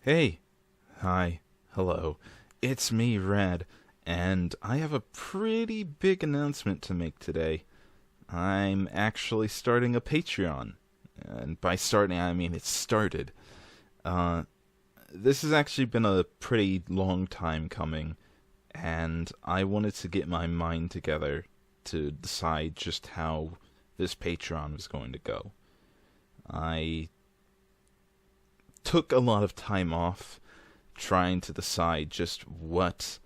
Hey, hi, hello, it's me, Rad, and I have a pretty big announcement to make today. I'm actually starting a Patreon, and by starting I mean it's started. Uh, this has actually been a pretty long time coming, and I wanted to get my mind together to decide just how this Patreon was going to go. I took a lot of time off trying to decide just what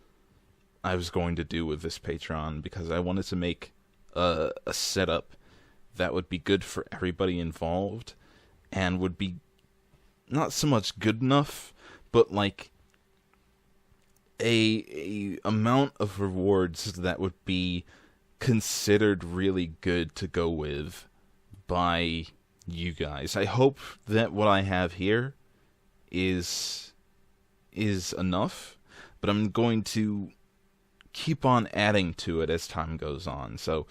I was going to do with this Patreon because I wanted to make a setup that would be good for everybody involved and would be not so much good enough, but like a amount of rewards that would be considered really good to go with by you guys. I hope that what I have here is enough, but I'm going to keep on adding to it as time goes on. So,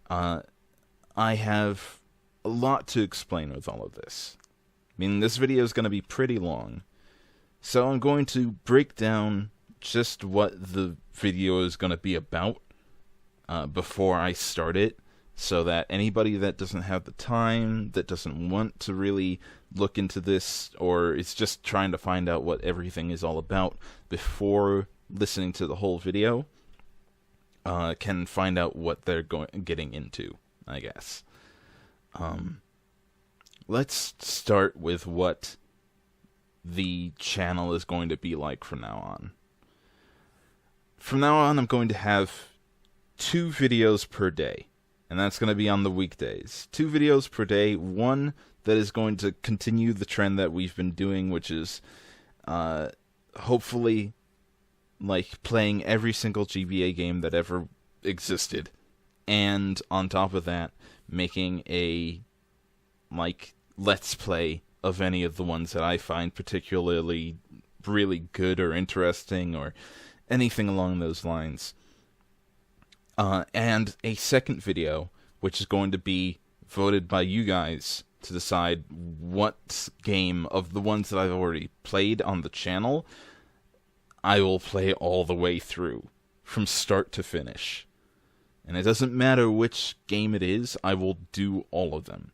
I have a lot to explain with all of this. I mean, this video is going to be pretty long, so I'm going to break down just what the video is going to be about before I start it, so that anybody that doesn't have the time, that doesn't want to really look into this, or is just trying to find out what everything is all about before listening to the whole video, can find out what they're getting into, I guess. Let's start with what the channel is going to be like from now on. From now on, I'm going to have 2 videos per day, and that's going to be on the weekdays. 2 videos per day, one that is going to continue the trend that we've been doing, which is hopefully like playing every single GBA game that ever existed, and on top of that, making a like let's play of any of the ones that I find particularly really good or interesting or anything along those lines. And a second video, which is going to be voted by you guys to decide what game of the ones that I've already played on the channel I will play all the way through, from start to finish. And it doesn't matter which game it is, I will do all of them.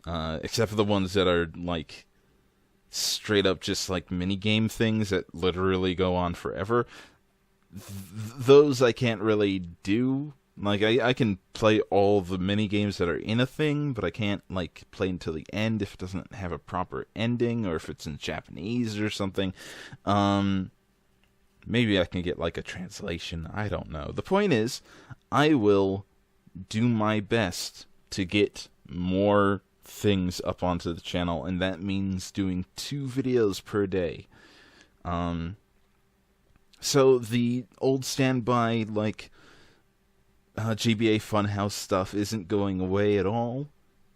Except for the ones that are, like, straight up just, like, minigame things that literally go on forever. Those I can't really do. Like, I can play all the minigames that are in a thing, but I can't, like, play until the end if it doesn't have a proper ending, or if it's in Japanese or something. Maybe I can get, like, a translation. I don't know. The point is, I will do my best to get more things up onto the channel, and that means doing 2 videos per day. So the old standby, like, GBA Funhouse stuff isn't going away at all.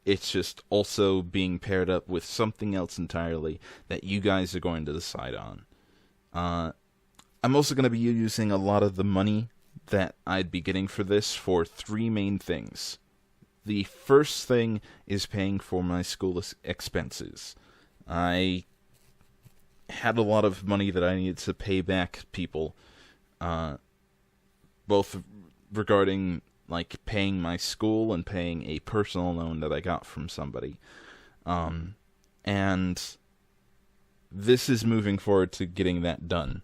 It's just also being paired up with something else entirely that you guys are going to decide on. I'm also going to be using a lot of the money that I'd be getting for this for 3 main things. The first thing is paying for my school expenses. I had a lot of money that I needed to pay back people, both regarding like paying my school and paying a personal loan that I got from somebody. And this is moving forward to getting that done.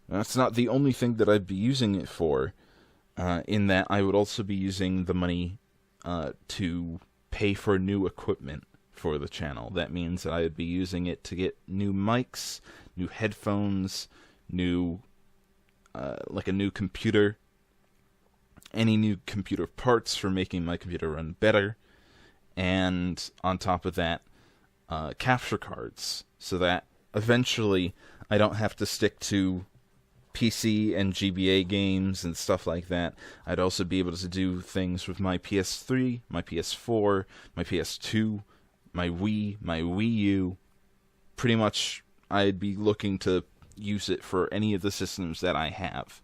That's not the only thing that I'd be using it for, in that I would also be using the money to pay for new equipment for the channel. That means that I would be using it to get new mics, new headphones, new, like a new computer, any new computer parts for making my computer run better, and on top of that, capture cards, so that eventually I don't have to stick to PC and GBA games and stuff like that. I'd also be able to do things with my PS3, my PS4, my PS2, my Wii, my Wii U. Pretty much, I'd be looking to use it for any of the systems that I have.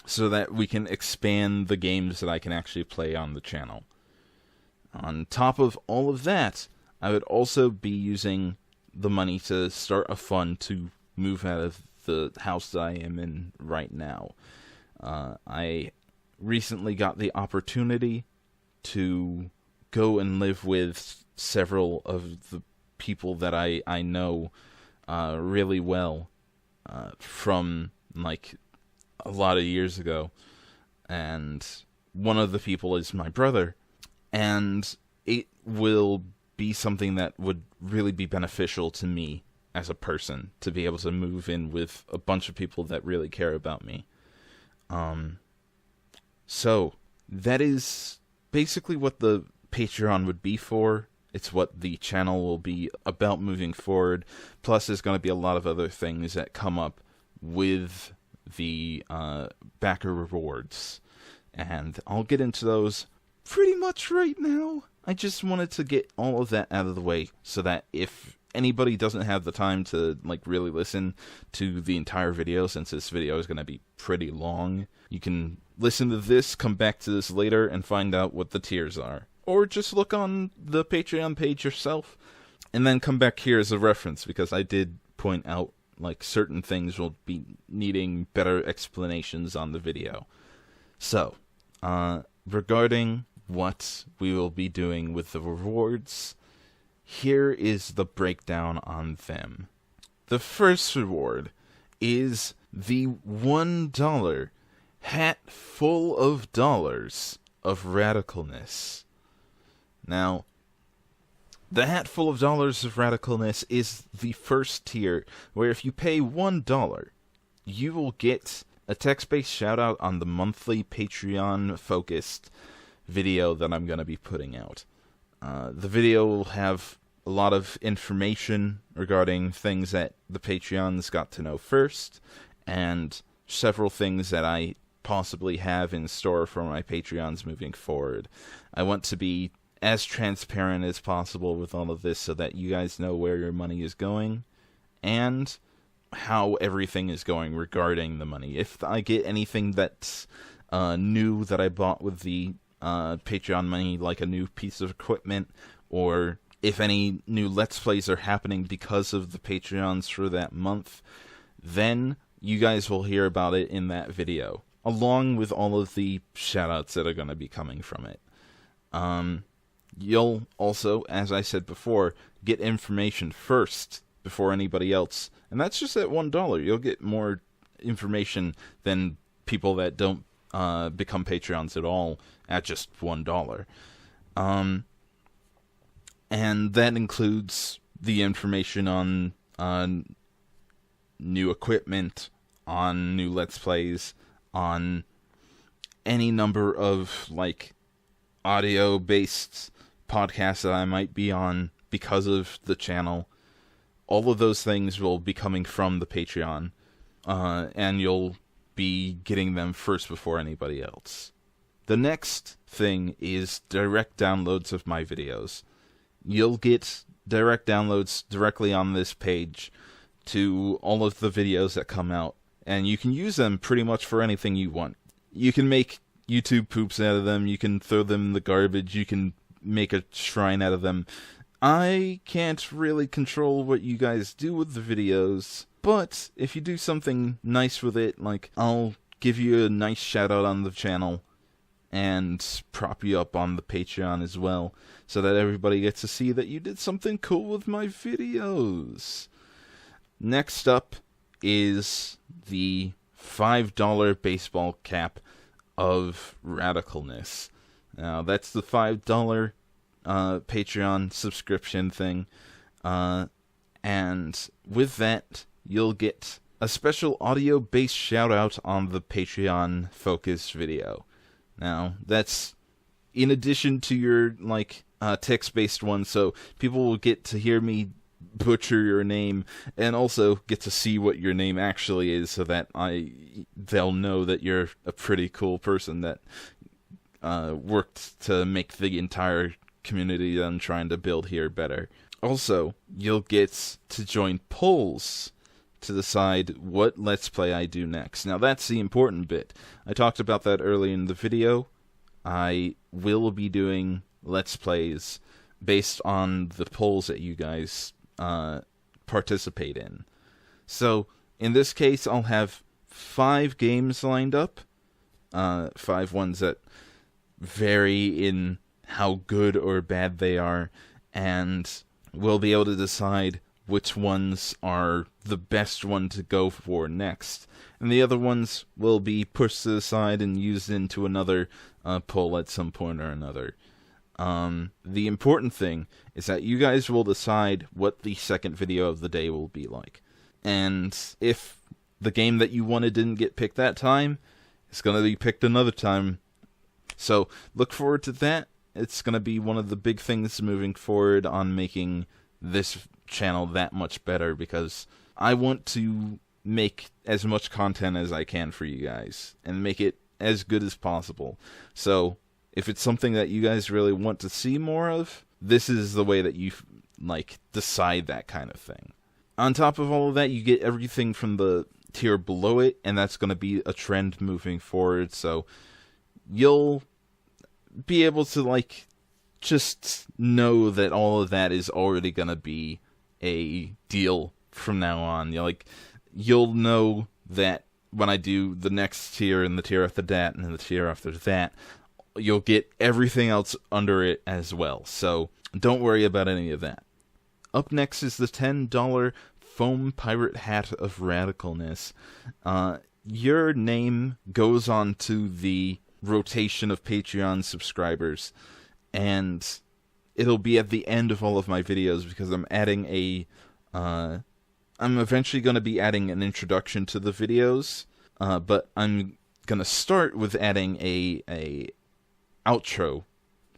So that we can expand the games that I can actually play on the channel. On top of all of that, I would also be using the money to start a fund to move out of the house that I am in right now. I recently got the opportunity to go and live with several of the people that I know really well from like a lot of years ago, and one of the people is my brother, and it will be something that would really be beneficial to me as a person to be able to move in with a bunch of people that really care about me. So that is basically what the Patreon would be for. It's what the channel will be about moving forward. Plus, there's going to be a lot of other things that come up with the backer rewards. And I'll get into those pretty much right now. I just wanted to get all of that out of the way so that if anybody doesn't have the time to like really listen to the entire video, since this video is going to be pretty long, you can listen to this, come back to this later, and find out what the tiers are. Or just look on the Patreon page yourself, and then come back here as a reference, because I did point out like certain things will be needing better explanations on the video. So, regarding what we will be doing with the rewards, here is the breakdown on them. The first reward is the $1 hat full of dollars of radicalness. Now, the hat full of dollars of radicalness is the first tier, where if you pay $1, you will get a text-based shout-out on the monthly Patreon-focused video that I'm going to be putting out. The video will have a lot of information regarding things that the Patreons got to know first, and several things that I possibly have in store for my Patreons moving forward. I want to be as transparent as possible with all of this so that you guys know where your money is going and how everything is going regarding the money. If I get anything that's new that I bought with the Patreon money, like a new piece of equipment, or if any new Let's Plays are happening because of the Patreons for that month, then you guys will hear about it in that video, along with all of the shoutouts that are going to be coming from it. You'll also, as I said before, get information first before anybody else, and that's just at $1. You'll get more information than people that don't become Patreons at all at just $1. And that includes the information on new equipment, on new Let's Plays, on any number of like audio-based podcasts that I might be on because of the channel. All of those things will be coming from the Patreon, and you'll be getting them first before anybody else. The next thing is direct downloads of my videos. You'll get direct downloads directly on this page to all of the videos that come out, and you can use them pretty much for anything you want. You can make YouTube poops out of them, you can throw them in the garbage, you can make a shrine out of them. I can't really control what you guys do with the videos, but if you do something nice with it, like I'll give you a nice shout out on the channel and prop you up on the Patreon as well, so that everybody gets to see that you did something cool with my videos. Next up is the $5 baseball cap of radicalness. Now, that's the $5 Patreon subscription thing. And with that, you'll get a special audio-based shout-out on the Patreon-focused video. Now, that's in addition to your, like, text-based one, so people will get to hear me butcher your name, and also get to see what your name actually is, so that they'll know that you're a pretty cool person that worked to make the entire community that I'm trying to build here better. Also, you'll get to join polls to decide what Let's Play I do next. Now, that's the important bit. I talked about that early in the video. I will be doing Let's Plays based on the polls that you guys participate in. So in this case, I'll have 5 games lined up, 5 ones that vary in how good or bad they are, and we'll be able to decide which ones are the best one to go for next. And the other ones will be pushed to the side and used into another poll at some point or another. The important thing is that you guys will decide what the second video of the day will be like. And if the game that you wanted didn't get picked that time, it's going to be picked another time. So look forward to that. It's going to be one of the big things moving forward on making this channel that much better, because I want to make as much content as I can for you guys and make it as good as possible. So if it's something that you guys really want to see more of, this is the way that you decide that kind of thing. On top of all of that, you get everything from the tier below it, and that's going to be a trend moving forward. So you'll be able to just know that all of that is already going to be a deal from now on. You'll know that when I do the next tier and the tier after that and the tier after that, you'll get everything else under it as well. So don't worry about any of that. Up next is the $10 foam pirate hat of radicalness. Your name goes on to the rotation of Patreon subscribers, and it'll be at the end of all of my videos, because I'm adding I'm eventually going to be adding an introduction to the videos, but I'm going to start with adding a outro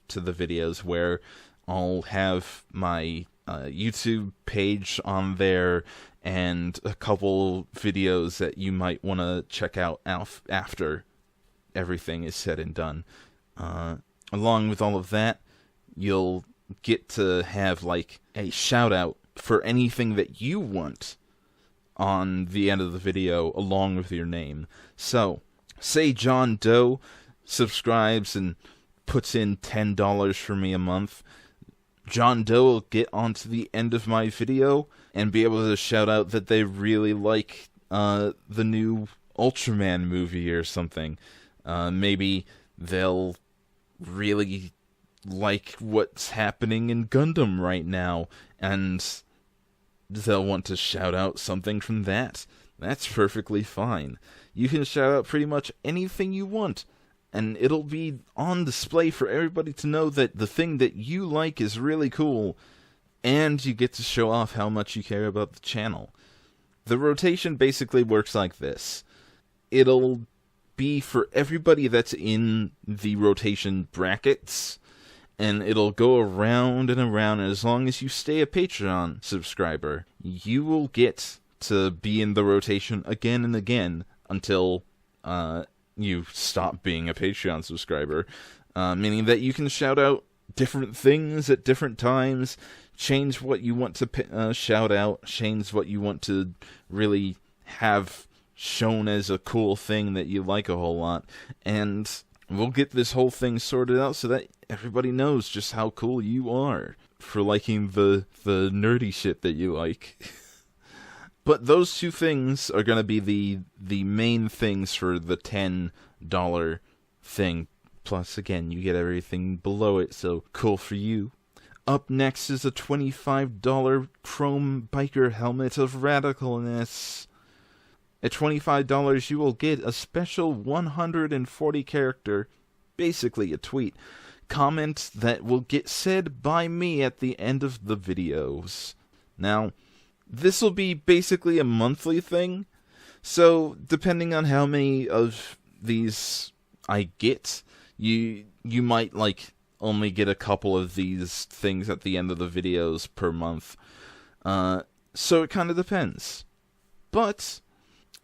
to the videos where I'll have my YouTube page on there and a couple videos that you might want to check out after everything is said and done. Along with all of that, you'll get to have a shout out for anything that you want on the end of the video along with your name. So, say John Doe subscribes and puts in $10 for me a month. John Doe will get onto the end of my video and be able to shout out that they really like the new Ultraman movie or something. Maybe they'll really like what's happening in Gundam right now, and they'll want to shout out something from that. That's perfectly fine. You can shout out pretty much anything you want, and it'll be on display for everybody to know that the thing that you like is really cool, and you get to show off how much you care about the channel. The rotation basically works like this. It'll be for everybody that's in the rotation brackets, and it'll go around and around, and as long as you stay a Patreon subscriber, you will get to be in the rotation again and again until you stop being a Patreon subscriber, meaning that you can shout out different things at different times, change what you want to shout out, change what you want to really have shown as a cool thing that you like a whole lot, and we'll get this whole thing sorted out so that everybody knows just how cool you are for liking the nerdy shit that you like. But those two things are going to be the main things for the $10 thing. Plus, again, you get everything below it, so cool for you. Up next is a $25 chrome biker helmet of radicalness. At $25, you will get a special 140 character, basically a tweet, comment that will get said by me at the end of the videos. Now, this will be basically a monthly thing, so depending on how many of these I get, you might only get a couple of these things at the end of the videos per month. So it kind of depends. But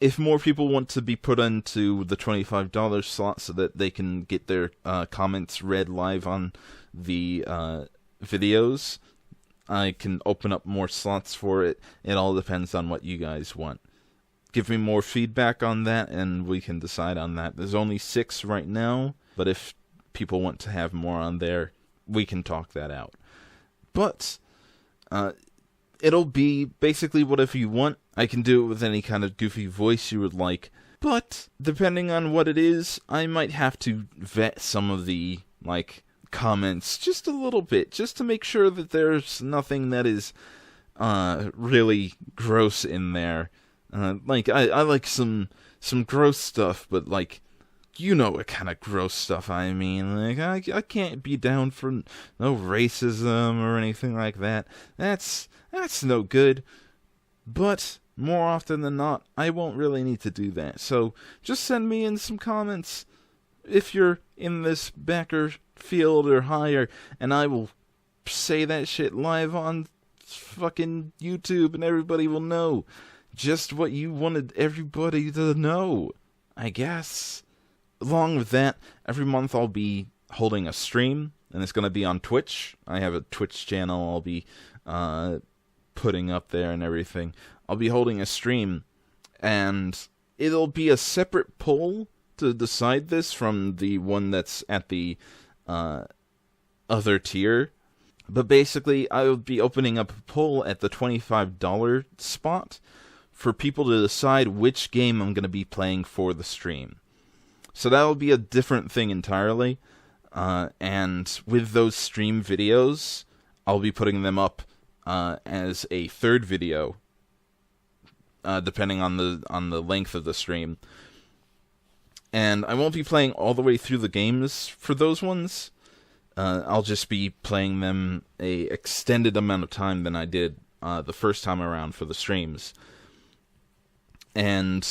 if more people want to be put into the $25 slot so that they can get their comments read live on the videos, I can open up more slots for it. It all depends on what you guys want. Give me more feedback on that, and we can decide on that. There's only 6 right now, but if people want to have more on there, we can talk that out. But it'll be basically whatever you want. I can do it with any kind of goofy voice you would like. But depending on what it is, I might have to vet some of the comments just a little bit, just to make sure that there's nothing that is really gross in there. I like some gross stuff, but you know what kind of gross stuff I mean. I can't be down for no racism or anything like that. That's no good. But more often than not, I won't really need to do that. So just send me in some comments if you're in this backer field or higher, and I will say that shit live on fucking YouTube, and everybody will know just what you wanted everybody to know, I guess. Along with that, every month I'll be holding a stream, and it's going to be on Twitch. I have a Twitch channel I'll be putting up there and everything. I'll be holding a stream, and it'll be a separate poll to decide this from the one that's at the other tier. But basically, I will be opening up a poll at the $25 spot for people to decide which game I'm going to be playing for the stream. So that'll be a different thing entirely. And with those stream videos, I'll be putting them up as a third video, depending on the length of the stream. And I won't be playing all the way through the games for those ones. I'll just be playing them a extended amount of time than I did the first time around for the streams. And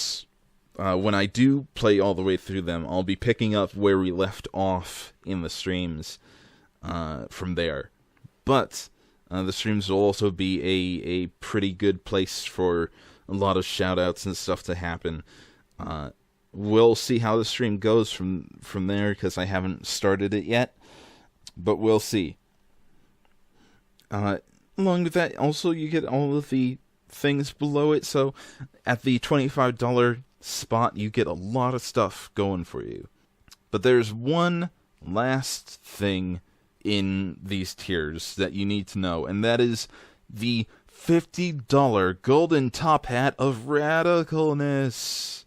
when I do play all the way through them, I'll be picking up where we left off in the streams from there. But the streams will also be a pretty good place for a lot of shoutouts and stuff to happen. We'll see how the stream goes from there, because I haven't started it yet. But we'll see. Along with that, also, you get all of the things below it. So at the $25 spot, you get a lot of stuff going for you. But there's one last thing in these tiers that you need to know, and that is the $50 golden top hat of radicalness.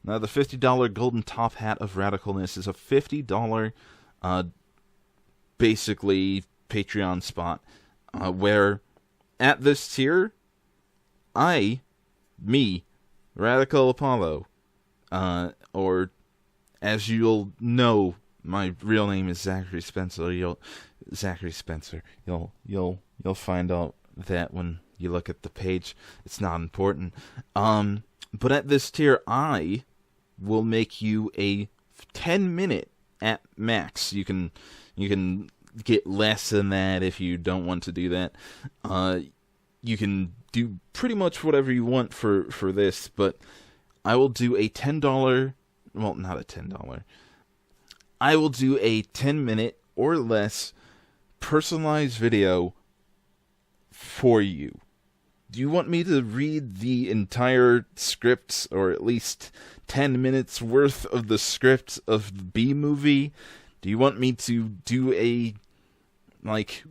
Now, the $50 golden top hat of radicalness is a $50 basically Patreon spot, where at this tier, Radical Apollo, or as you'll know, my real name is Zachary Spencer. You'll find out that when you look at the page. It's not important. But at this tier, I will make you a 10-minute at max. You can get less than that if you don't want to do that. You can do pretty much whatever you want for this, but I will do a $10, well, not a $10. I will do a 10-minute or less personalized video for you. Do you want me to read the entire script, or at least 10 minutes worth of the script of the B-movie? Do you want me to do a,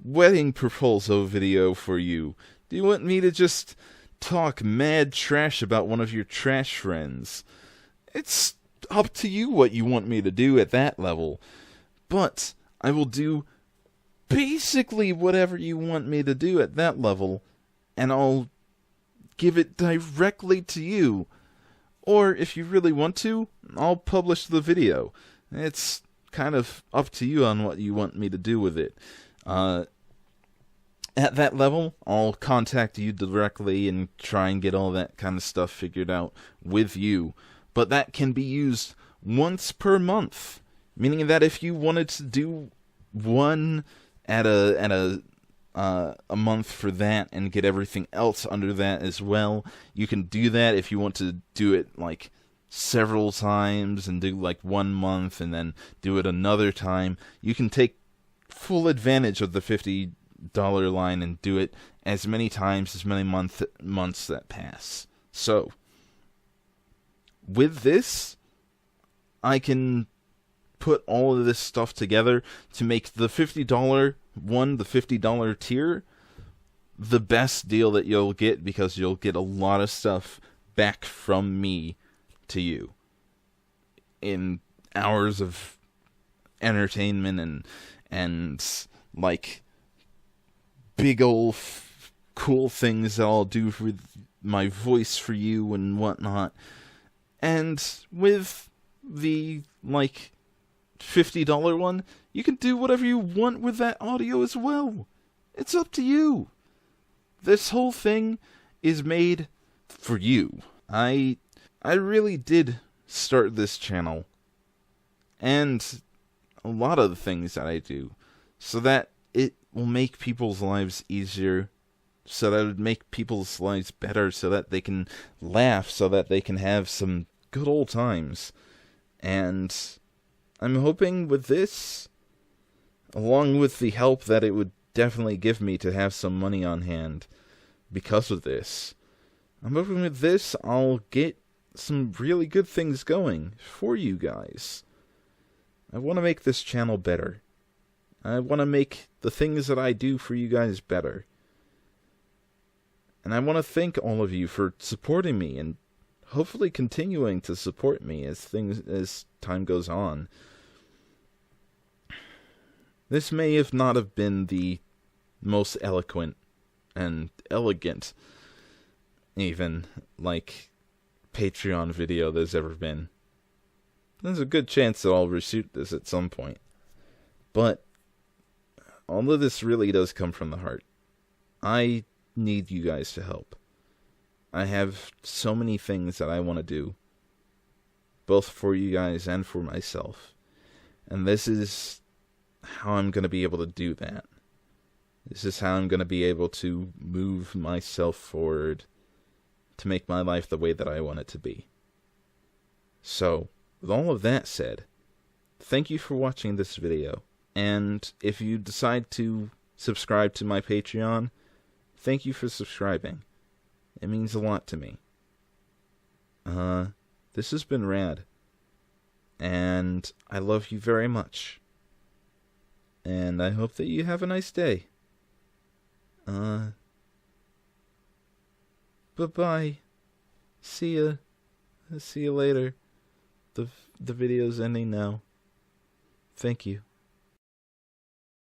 wedding proposal video for you? Do you want me to just talk mad trash about one of your trash friends? It's up to you what you want me to do at that level. But I will do basically whatever you want me to do at that level, and I'll give it directly to you. Or if you really want to, I'll publish the video. It's kind of up to you on what you want me to do with it. At that level, I'll contact you directly and try and get all that kind of stuff figured out with you. But that can be used once per month, meaning that if you wanted to do one at a month for that and get everything else under that as well, you can do that. If you want to do it several times and do 1 month and then do it another time, you can take full advantage of the $50 line and do it as many times, as many months that pass. So with this, I can put all of this stuff together to make the $50 one, the $50 tier, the best deal that you'll get, because you'll get a lot of stuff back from me to you in hours of entertainment and like big old cool things that I'll do with my voice for you and whatnot. And with the like $50 one, you can do whatever you want with that audio as well. It's up to you. This whole thing is made for you. I really did start this channel and a lot of the things that I do so that it will make people's lives easier, so that it would make people's lives better, so that they can laugh, so that they can have some good old times. And I'm hoping with this, along with the help that it would definitely give me to have some money on hand because of this, I'm hoping with this I'll get some really good things going for you guys. I want to make this channel better. I want to make the things that I do for you guys better. And I want to thank all of you for supporting me and hopefully continuing to support me as time goes on. This may have not have been the most eloquent and elegant, even, like, Patreon video there's ever been. There's a good chance that I'll reshoot this at some point. But all of this really does come from the heart. I need you guys to help. I have so many things that I want to do, both for you guys and for myself. And this is how I'm going to be able to do that. This is how I'm going to be able to move myself forward to make my life the way that I want it to be. So, with all of that said, thank you for watching this video. And if you decide to subscribe to my Patreon, thank you for subscribing. It means a lot to me. This has been Rad. And I love you very much. And I hope that you have a nice day. Bye-bye. See ya. See you later. The video's ending now. Thank you.